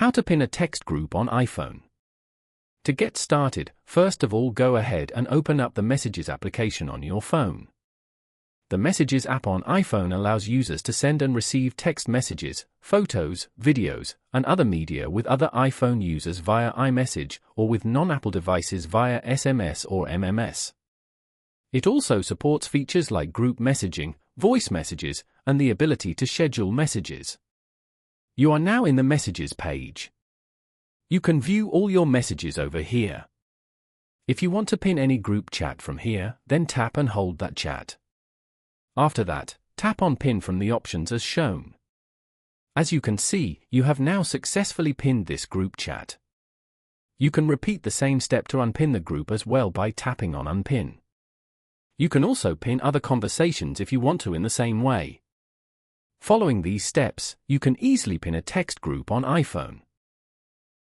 How to pin a text group on iPhone. To get started, first of all go ahead and open up the Messages application on your phone. The Messages app on iPhone allows users to send and receive text messages, photos, videos, and other media with other iPhone users via iMessage or with non-Apple devices via SMS or MMS. It also supports features like group messaging, voice messages, and the ability to schedule messages. You are now in the Messages page. You can view all your messages over here. If you want to pin any group chat from here, then tap and hold that chat. After that, tap on Pin from the options as shown. As you can see, you have now successfully pinned this group chat. You can repeat the same step to unpin the group as well by tapping on Unpin. You can also pin other conversations if you want to in the same way. Following these steps, you can easily pin a text group on iPhone.